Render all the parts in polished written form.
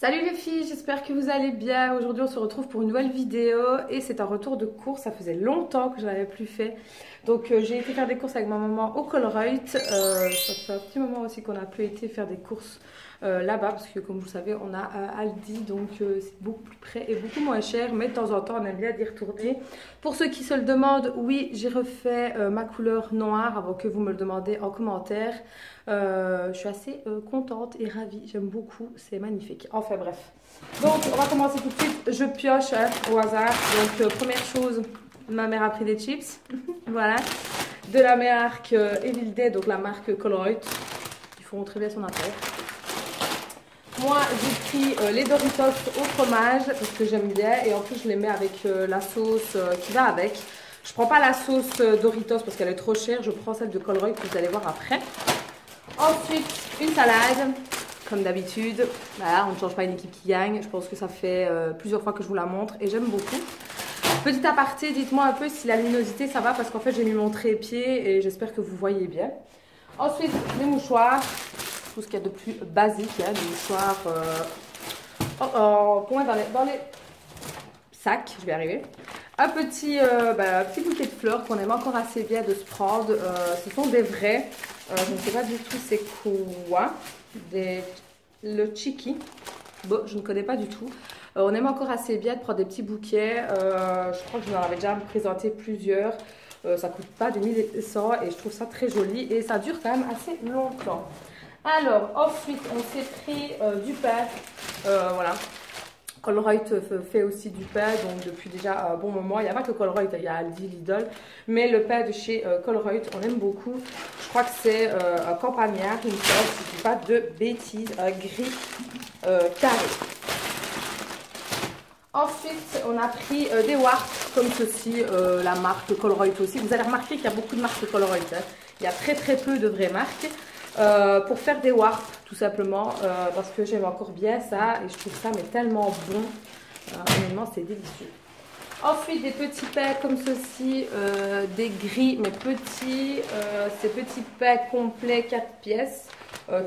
Salut les filles, j'espère que vous allez bien. Aujourd'hui on se retrouve pour une nouvelle vidéo et c'est un retour de course. Ça faisait longtemps que je n'avais plus fait. Donc j'ai été faire des courses avec ma maman au Colruyt. Ça fait un petit moment aussi qu'on n'a plus été faire des courses là-bas parce que comme vous le savez on a Aldi, donc c'est beaucoup plus près et beaucoup moins cher, mais de temps en temps on aime bien y retourner. Pour ceux qui se le demandent, oui, j'ai refait ma couleur noire avant que vous me le demandiez en commentaire. Je suis assez contente et ravie, j'aime beaucoup, c'est magnifique. Enfin bref, donc on va commencer tout de suite. Je pioche au hasard. Donc première chose, ma mère a pris des chips voilà, de la marque Evil Dead, donc la marque Colruyt. Ils font très bien son affaire. Moi j'ai pris les Doritos au fromage parce que j'aime bien, et en plus je les mets avec la sauce qui va avec. Je prends pas la sauce Doritos parce qu'elle est trop chère, je prends celle de Colruyt que vous allez voir après. Ensuite, une salade, comme d'habitude. Voilà, on ne change pas une équipe qui gagne. Je pense que ça fait plusieurs fois que je vous la montre et j'aime beaucoup. Petit aparté, dites-moi un peu si la luminosité ça va, parce qu'en fait j'ai mis mon trépied et j'espère que vous voyez bien. Ensuite, les mouchoirs, tout ce qu'il y a de plus basique, hein, des mouchoirs point dans les sacs, je vais arriver. Un petit bouquet de fleurs qu'on aime encore assez bien de se prendre. Ce sont des vrais. Je ne sais pas du tout c'est quoi. Le Chiki. Bon, je ne connais pas du tout. On aime encore assez bien de prendre des petits bouquets. Je crois que je vous en avais déjà présenté plusieurs. Ça ne coûte pas 2100 et je trouve ça très joli. Et ça dure quand même assez longtemps. Alors, ensuite, on s'est pris du pain. Voilà. Colruyt fait aussi du pain, donc depuis déjà un bon moment. Il n'y a pas que Colruyt, il y a Aldi, Lidl. Mais le pain de chez Colruyt, on aime beaucoup. Je crois que c'est un campagnard, une sorte, si je ne dis pas de bêtises, un gris carré. Ensuite, on a pris des warts comme ceci, la marque Colruyt aussi. Vous allez remarquer qu'il y a beaucoup de marques Colruyt. Hein. Il y a très peu de vraies marques. Pour faire des warps tout simplement, parce que j'aime encore bien ça et je trouve ça mais tellement bon, honnêtement c'est délicieux. Ensuite des petits pains comme ceci, des gris mais petits, ces petits pains complets 4 pièces,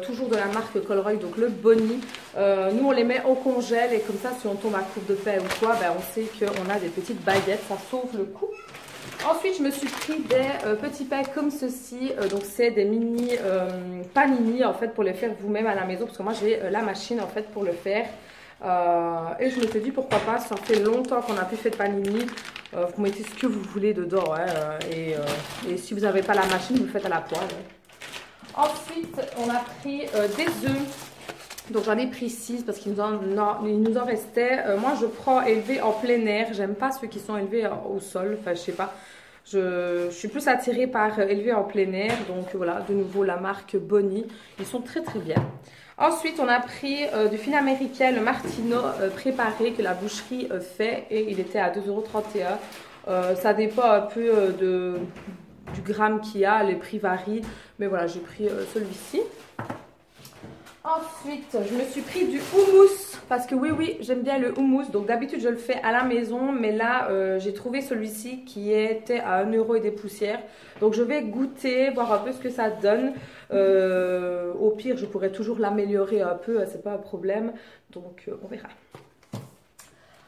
toujours de la marque Colruyt, donc le Bonnie. Nous on les met au congèle et comme ça si on tombe à court de pain ou quoi, ben, on sait qu'on a des petites baguettes, ça sauve le coup. Ensuite, je me suis pris des petits pains comme ceci. Donc, c'est des mini panini en fait pour les faire vous-même à la maison. Parce que moi, j'ai la machine en fait pour le faire. Et je me suis dit pourquoi pas. Ça fait longtemps qu'on n'a plus fait de panini. Vous mettez ce que vous voulez dedans. Hein, et si vous n'avez pas la machine, vous le faites à la poêle. Hein. Ensuite, on a pris des œufs. Donc j'en ai pris 6 parce qu'il nous en restait. Moi je prends élevé en plein air. J'aime pas ceux qui sont élevés au sol. Enfin je sais pas. Je suis plus attirée par élevé en plein air. Donc voilà, de nouveau la marque Bonnie. Ils sont très bien. Ensuite on a pris du fil américain, le Martino préparé que la boucherie fait. Et il était à 2,31 €. Ça dépend un peu du gramme qu'il y a. Les prix varient. Mais voilà, j'ai pris celui-ci. Ensuite, je me suis pris du houmous parce que oui, j'aime bien le houmous. Donc d'habitude, je le fais à la maison, mais là, j'ai trouvé celui-ci qui était à 1 € et des poussières. Donc je vais goûter, voir un peu ce que ça donne. Au pire, je pourrais toujours l'améliorer un peu, c'est pas un problème. Donc on verra.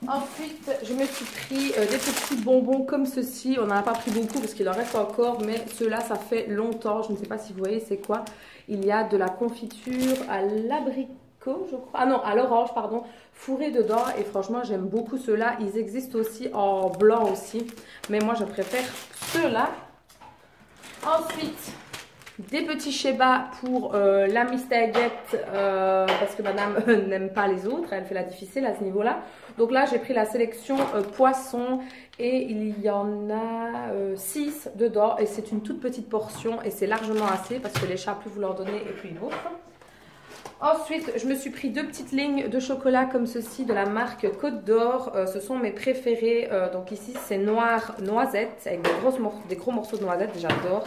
Ensuite, je me suis pris des petits bonbons comme ceci. On n'en a pas pris beaucoup parce qu'il en reste encore, mais ceux-là, ça fait longtemps. Je ne sais pas si vous voyez c'est quoi. Il y a de la confiture à l'abricot, je crois. Ah non, à l'orange, pardon, fourré dedans. Et franchement, j'aime beaucoup ceux-là. Ils existent aussi en blanc aussi, mais moi, je préfère ceux-là. Ensuite, des petits sheba pour la mistaguette parce que madame n'aime pas les autres, elle fait la difficile à ce niveau-là. Donc là, j'ai pris la sélection poisson et il y en a 6 dedans et c'est une toute petite portion et c'est largement assez parce que les chats, plus vous leur donnez et plus ils bouffent. Ensuite, je me suis pris 2 petites lignes de chocolat comme ceci de la marque Côte d'Or. Ce sont mes préférés. Donc ici, c'est noir noisette avec des gros morceaux de noisettes. J'adore.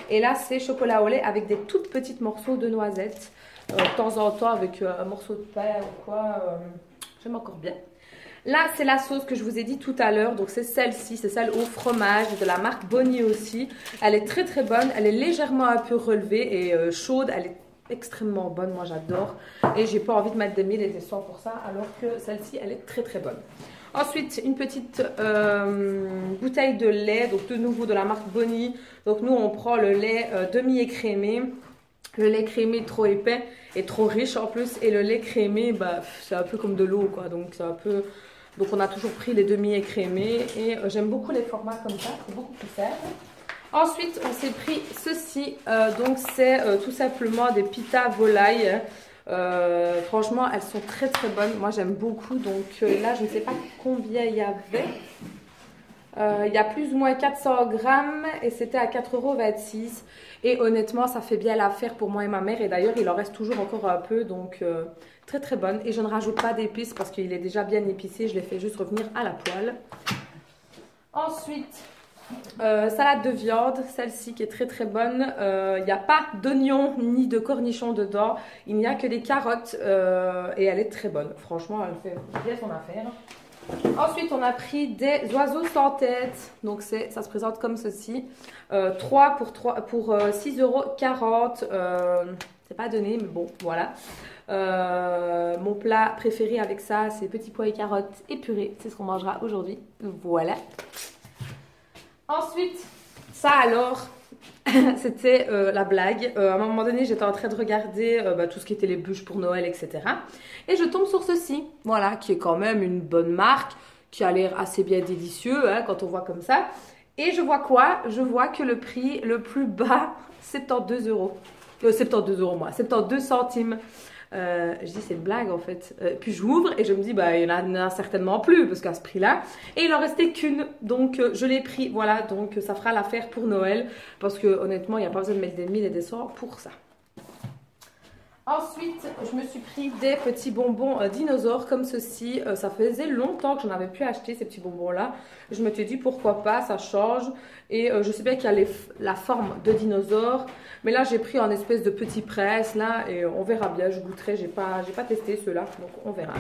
Et là, c'est chocolat au lait avec des toutes petites morceaux de noisettes. De temps en temps, avec un morceau de pain ou quoi. J'aime encore bien. Là, c'est la sauce que je vous ai dit tout à l'heure. Donc, c'est celle-ci. C'est celle au fromage de la marque Bonnie aussi. Elle est très bonne. Elle est légèrement un peu relevée et chaude. Elle est extrêmement bonne, moi j'adore. Et j'ai pas envie de mettre des 1000 et des 100 pour ça, alors que celle-ci, elle est très très bonne. Ensuite, une petite bouteille de lait, donc de nouveau de la marque Bonnie. Donc nous, on prend le lait demi-écrémé. Le lait crémé trop épais et trop riche en plus. Et le lait crémé, bah, c'est un peu comme de l'eau, quoi. Donc c'est un peu... Donc on a toujours pris les demi-écrémés. Et j'aime beaucoup les formats comme ça, c'est beaucoup plus simple. Ensuite, on s'est pris ceci. Donc c'est tout simplement des pitas volailles. Franchement, elles sont très très bonnes. Moi, j'aime beaucoup. Donc là, je ne sais pas combien il y avait. Il y a plus ou moins 400 grammes et c'était à 4,26 €. Et honnêtement, ça fait bien l'affaire pour moi et ma mère. Et d'ailleurs, il en reste toujours encore un peu. Donc, très très bonne. Et je ne rajoute pas d'épices parce qu'il est déjà bien épicé. Je les fais juste revenir à la poêle. Ensuite, salade de viande. Celle-ci qui est très très bonne. Il n'y a pas d'oignons ni de cornichons dedans. Il n'y a que des carottes. Et elle est très bonne. Franchement, elle fait bien son affaire. Ensuite, on a pris des oiseaux sans tête. Donc, ça se présente comme ceci. 3 pour 6,40 €. C'est pas donné, mais bon, voilà. Mon plat préféré avec ça, c'est petits pois et carottes et purée. C'est ce qu'on mangera aujourd'hui. Voilà. Ensuite, ça alors, c'était la blague. À un moment donné, j'étais en train de regarder tout ce qui était les bûches pour Noël, etc. Et je tombe sur ceci, voilà, qui est quand même une bonne marque, qui a l'air assez bien délicieux hein, quand on voit comme ça. Et je vois quoi? Je vois que le prix le plus bas, 72 €. 72 € moi, 72 centimes. Je dis c'est une blague en fait. Puis j'ouvre et je me dis bah il y en a certainement plus parce qu'à ce prix-là. Et il en restait qu'une, donc je l'ai pris. Voilà, donc ça fera l'affaire pour Noël parce que honnêtement il n'y a pas besoin de mettre des 1000 et des 100 pour ça. Ensuite, je me suis pris des petits bonbons dinosaures comme ceci. Ça faisait longtemps que j'en avais pu acheter ces petits bonbons-là. Je me suis dit pourquoi pas, ça change. Et je sais bien qu'il y a la forme de dinosaure. Mais là, j'ai pris en espèce de petit presse là et on verra bien. Je goûterai, j'ai pas testé ceux-là, donc on verra.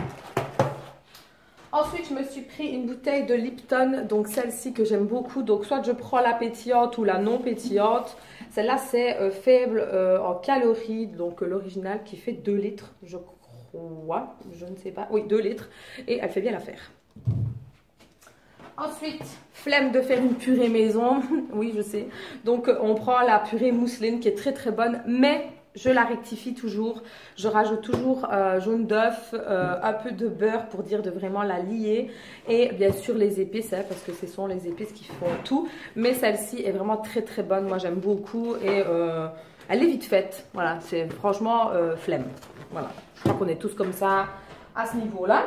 Ensuite, je me suis pris une bouteille de Lipton, donc celle-ci que j'aime beaucoup. Donc, soit je prends la pétillante ou la non pétillante. Celle-là, c'est faible en calories, donc l'original qui fait 2 litres, je crois. Je ne sais pas. Oui, 2 litres. Et elle fait bien l'affaire. Ensuite, flemme de faire une purée maison. Oui, je sais. Donc, on prend la purée mousseline qui est très très bonne, mais je la rectifie toujours. Je rajoute toujours jaune d'œuf, un peu de beurre pour dire de vraiment la lier. Et bien sûr les épices, hein, parce que ce sont les épices qui font tout. Mais celle-ci est vraiment très très bonne. Moi j'aime beaucoup et elle est vite faite. Voilà, c'est franchement flemme. Voilà, je crois qu'on est tous comme ça à ce niveau-là.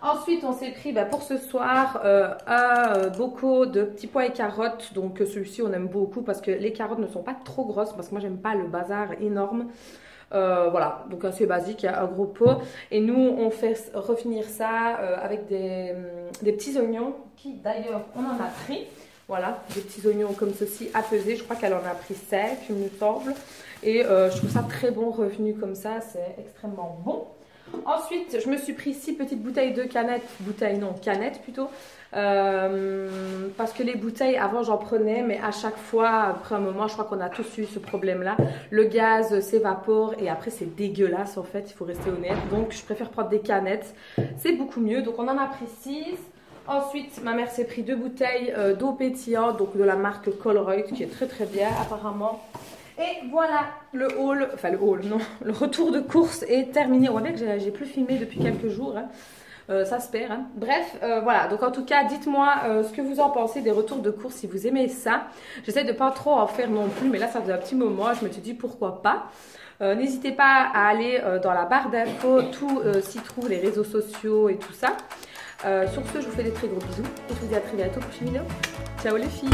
Ensuite, on s'est pris pour ce soir un bocaux de petits pois et carottes. Donc celui-ci, on aime beaucoup parce que les carottes ne sont pas trop grosses. Parce que moi, j'aime pas le bazar énorme. Voilà, donc assez basique, il y a un gros pot. Et nous, on fait refinir ça avec des petits oignons qui, d'ailleurs, on en a pris. Voilà, des petits oignons comme ceci à peser. Je crois qu'elle en a pris 5, il me semble. Et je trouve ça très bon revenu comme ça. C'est extrêmement bon. Ensuite, je me suis pris 6 petites bouteilles de canettes, canettes plutôt, parce que les bouteilles, avant j'en prenais, mais à chaque fois, après un moment, je crois qu'on a tous eu ce problème-là, le gaz s'évapore et après c'est dégueulasse en fait, il faut rester honnête, donc je préfère prendre des canettes, c'est beaucoup mieux, donc on en a pris 6. Ensuite, ma mère s'est pris 2 bouteilles d'eau pétillante, donc de la marque Colruyt, qui est très très bien apparemment. Et voilà, le retour de course est terminé. On voit bien que j'ai plus filmé depuis quelques jours, hein. Ça se perd. Hein. Bref, voilà, donc en tout cas, dites-moi ce que vous en pensez des retours de course, si vous aimez ça. J'essaie de pas trop en faire non plus, mais là ça faisait un petit moment, je me suis dit pourquoi pas. N'hésitez pas à aller dans la barre d'infos, tout s'y trouve, les réseaux sociaux et tout ça. Sur ce, je vous fais des très gros bisous et je vous dis à très bientôt pour une prochaine vidéo. Ciao les filles!